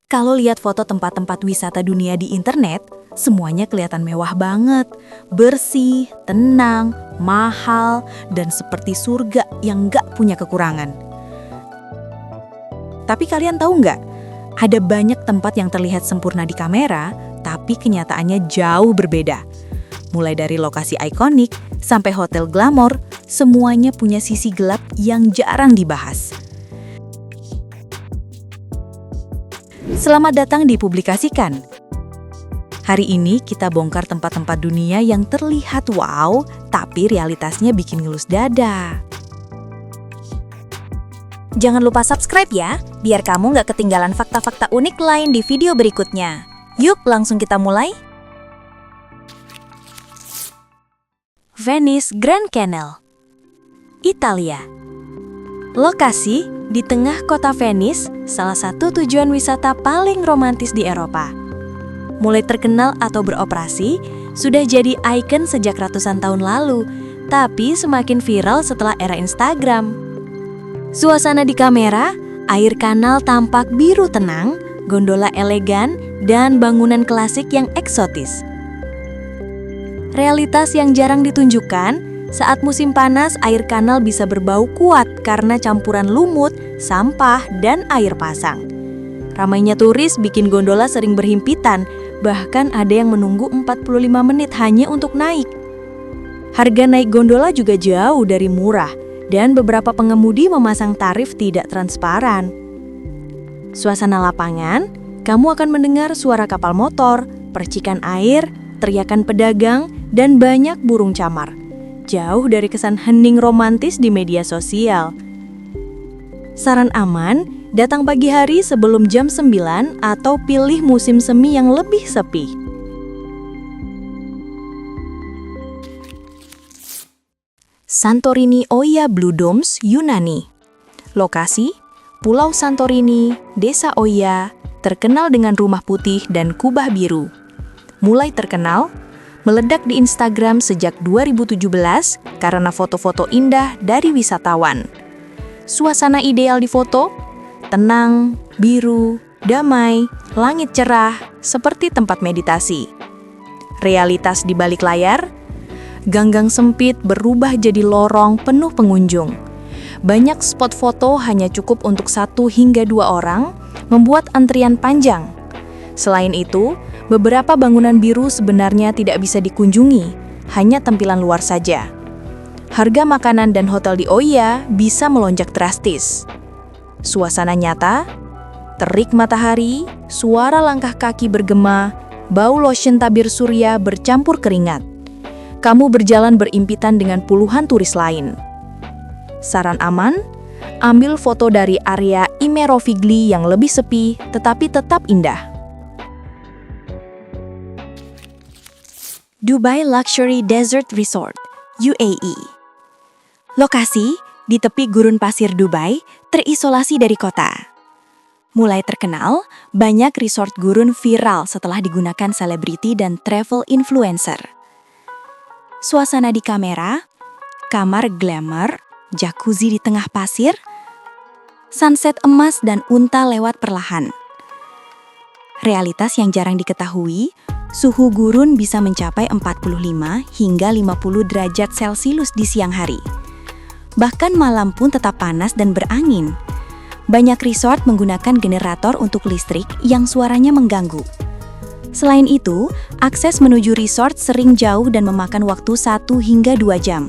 Kalau lihat foto tempat-tempat wisata dunia di internet, semuanya kelihatan mewah banget. Bersih, tenang, mahal, dan seperti surga yang nggak punya kekurangan. Tapi kalian tahu nggak? Ada banyak tempat yang terlihat sempurna di kamera, tapi kenyataannya jauh berbeda. Mulai dari lokasi ikonik sampai hotel glamor, semuanya punya sisi gelap yang jarang dibahas. Selamat datang di Publikasikan. Hari ini kita bongkar tempat-tempat dunia yang terlihat wow, tapi realitasnya bikin ngelus dada. Jangan lupa subscribe ya, biar kamu nggak ketinggalan fakta-fakta unik lain di video berikutnya. Yuk, langsung kita mulai. Venice Grand Canal, Italia. Lokasi di tengah kota Venice, salah satu tujuan wisata paling romantis di Eropa. Mulai terkenal atau beroperasi, sudah jadi ikon sejak ratusan tahun lalu, tapi semakin viral setelah era Instagram. Suasana di kamera, air kanal tampak biru tenang, gondola elegan, dan bangunan klasik yang eksotis. Realitas yang jarang ditunjukkan, saat musim panas air kanal bisa berbau kuat karena campuran lumut, sampah, dan air pasang. Ramainya turis bikin gondola sering berhimpitan, bahkan ada yang menunggu 45 menit hanya untuk naik. Harga naik gondola juga jauh dari murah, dan beberapa pengemudi memasang tarif tidak transparan. Suasana lapangan, kamu akan mendengar suara kapal motor, percikan air, teriakan pedagang, dan banyak burung camar. Jauh dari kesan hening romantis di media sosial. Saran aman, datang pagi hari sebelum jam 9 atau pilih musim semi yang lebih sepi. Santorini Oia Blue Domes, Yunani. Lokasi, Pulau Santorini, Desa Oia, terkenal dengan rumah putih dan kubah biru. Mulai terkenal, meledak di Instagram sejak 2017 karena foto-foto indah dari wisatawan. Suasana ideal di foto, tenang, biru, damai, langit cerah, seperti tempat meditasi. Realitas di balik layar, ganggang sempit berubah jadi lorong penuh pengunjung. Banyak spot foto hanya cukup untuk 1 hingga 2 orang, membuat antrian panjang. Selain itu, beberapa bangunan biru sebenarnya tidak bisa dikunjungi, hanya tampilan luar saja. Harga makanan dan hotel di Oia bisa melonjak drastis. Suasana nyata, terik matahari, suara langkah kaki bergema, bau lotion tabir surya bercampur keringat. Kamu berjalan berimpitan dengan puluhan turis lain. Saran aman, ambil foto dari area Imerovigli yang lebih sepi tetapi tetap indah. Dubai Luxury Desert Resort, UAE. Lokasi di tepi gurun pasir Dubai, terisolasi dari kota. Mulai terkenal, banyak resort gurun viral setelah digunakan selebriti dan travel influencer. Suasana di kamera, kamar glamour, jacuzzi di tengah pasir, sunset emas dan unta lewat perlahan. Realitas yang jarang diketahui, suhu gurun bisa mencapai 45 hingga 50 derajat Celcius di siang hari. Bahkan malam pun tetap panas dan berangin. Banyak resort menggunakan generator untuk listrik yang suaranya mengganggu. Selain itu, akses menuju resort sering jauh dan memakan waktu 1 hingga 2 jam.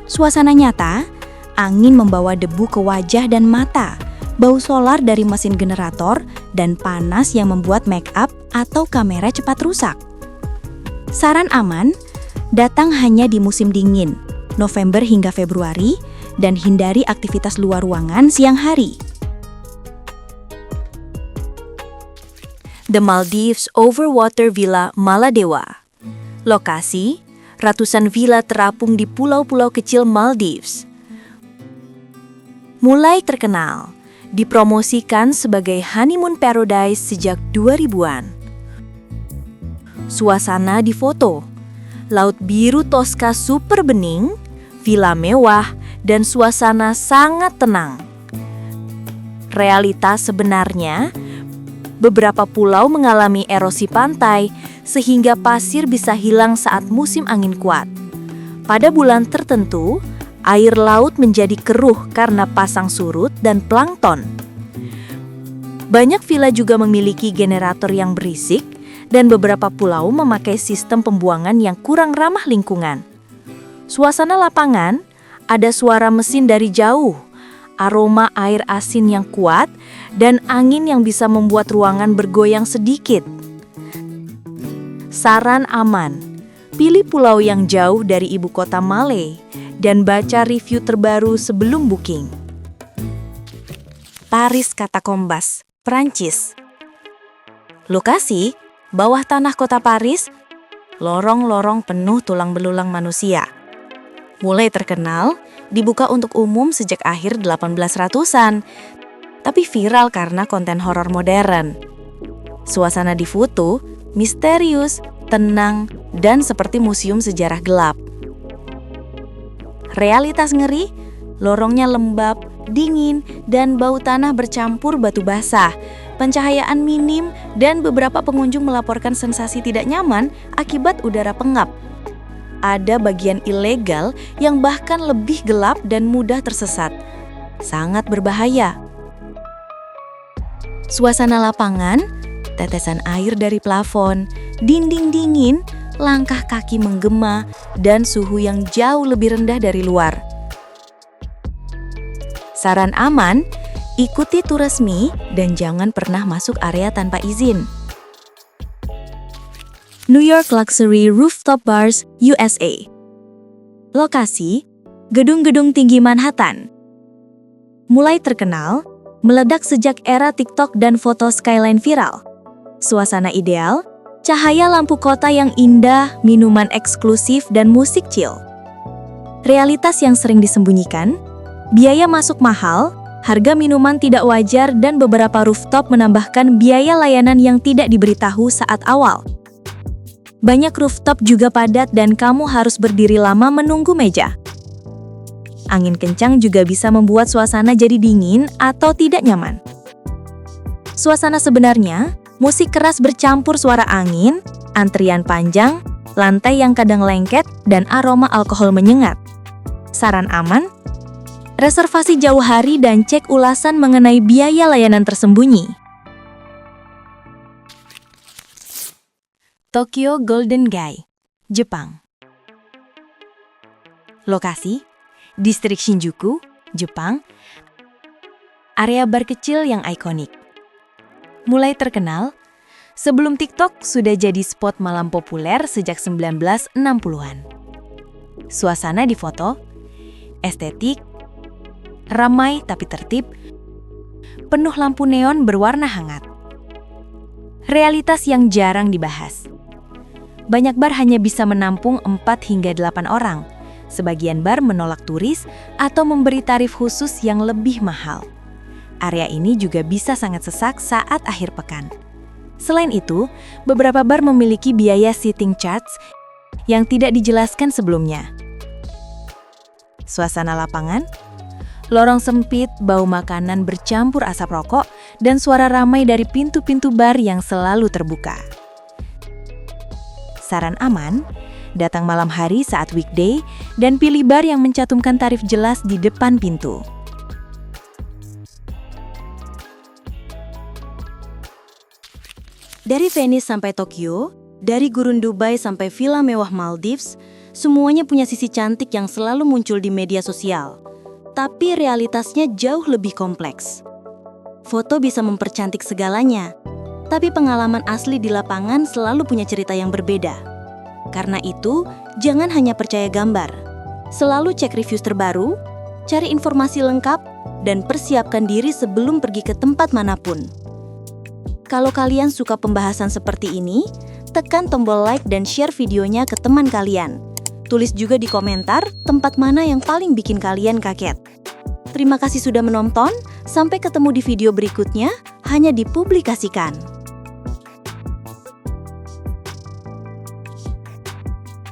Suasana nyata, angin membawa debu ke wajah dan mata, bau solar dari mesin generator, dan panas yang membuat make up atau kamera cepat rusak. Saran aman, datang hanya di musim dingin, November hingga Februari, dan hindari aktivitas luar ruangan siang hari. The Maldives Overwater Villa Maladewa. Lokasi, ratusan villa terapung di pulau-pulau kecil Maldives. Mulai terkenal, dipromosikan sebagai honeymoon paradise sejak 2000-an. Suasana di foto, laut biru Tosca super bening, villa mewah, dan suasana sangat tenang. Realitas sebenarnya, beberapa pulau mengalami erosi pantai sehingga pasir bisa hilang saat musim angin kuat. Pada bulan tertentu, air laut menjadi keruh karena pasang surut dan plankton. Banyak villa juga memiliki generator yang berisik dan beberapa pulau memakai sistem pembuangan yang kurang ramah lingkungan. Suasana lapangan, ada suara mesin dari jauh, aroma air asin yang kuat, dan angin yang bisa membuat ruangan bergoyang sedikit. Saran aman, pilih pulau yang jauh dari ibu kota Malé dan baca review terbaru sebelum booking. Paris Catacombes, Prancis. Lokasi, bawah tanah kota Paris, lorong-lorong penuh tulang belulang manusia. Mulai terkenal, dibuka untuk umum sejak akhir 1800-an, tapi viral karena konten horor modern. Suasana di foto misterius, tenang, dan seperti museum sejarah gelap. Realitas ngeri, lorongnya lembab, dingin, dan bau tanah bercampur batu basah. Pencahayaan minim dan beberapa pengunjung melaporkan sensasi tidak nyaman akibat udara pengap. Ada bagian ilegal yang bahkan lebih gelap dan mudah tersesat. Sangat berbahaya. Suasana lapangan, tetesan air dari plafon, dinding dingin, langkah kaki menggema, dan suhu yang jauh lebih rendah dari luar. Saran aman, ikuti tur resmi dan jangan pernah masuk area tanpa izin. New York Luxury Rooftop Bars, USA. Lokasi, gedung-gedung tinggi Manhattan. Mulai terkenal, meledak sejak era TikTok dan foto skyline viral. Suasana ideal, cahaya lampu kota yang indah, minuman eksklusif, dan musik chill. Realitas yang sering disembunyikan, biaya masuk mahal, harga minuman tidak wajar, dan beberapa rooftop menambahkan biaya layanan yang tidak diberitahu saat awal. Banyak rooftop juga padat dan kamu harus berdiri lama menunggu meja. Angin kencang juga bisa membuat suasana jadi dingin atau tidak nyaman. Suasana sebenarnya, musik keras bercampur suara angin, antrian panjang, lantai yang kadang lengket, dan aroma alkohol menyengat. Saran aman, reservasi jauh hari dan cek ulasan mengenai biaya layanan tersembunyi. Tokyo Golden Gai, Jepang. Lokasi, Distrik Shinjuku, Jepang. Area bar kecil yang ikonik. Mulai terkenal, sebelum TikTok sudah jadi spot malam populer sejak 1960-an. Suasana di foto, estetik, ramai tapi tertib, penuh lampu neon berwarna hangat. Realitas yang jarang dibahas. Banyak bar hanya bisa menampung 4 hingga 8 orang. Sebagian bar menolak turis atau memberi tarif khusus yang lebih mahal. Area ini juga bisa sangat sesak saat akhir pekan. Selain itu, beberapa bar memiliki biaya sitting charge yang tidak dijelaskan sebelumnya. Suasana lapangan, lorong sempit, bau makanan bercampur asap rokok, dan suara ramai dari pintu-pintu bar yang selalu terbuka. Saran aman, datang malam hari saat weekday dan pilih bar yang mencantumkan tarif jelas di depan pintu. Dari Venice sampai Tokyo, dari gurun Dubai sampai villa mewah Maldives, semuanya punya sisi cantik yang selalu muncul di media sosial. Tapi realitasnya jauh lebih kompleks. Foto bisa mempercantik segalanya, tapi pengalaman asli di lapangan selalu punya cerita yang berbeda. Karena itu, jangan hanya percaya gambar. Selalu cek review terbaru, cari informasi lengkap, dan persiapkan diri sebelum pergi ke tempat manapun. Kalau kalian suka pembahasan seperti ini, tekan tombol like dan share videonya ke teman kalian. Tulis juga di komentar tempat mana yang paling bikin kalian kaget. Terima kasih sudah menonton, sampai ketemu di video berikutnya, hanya dipublikasikan.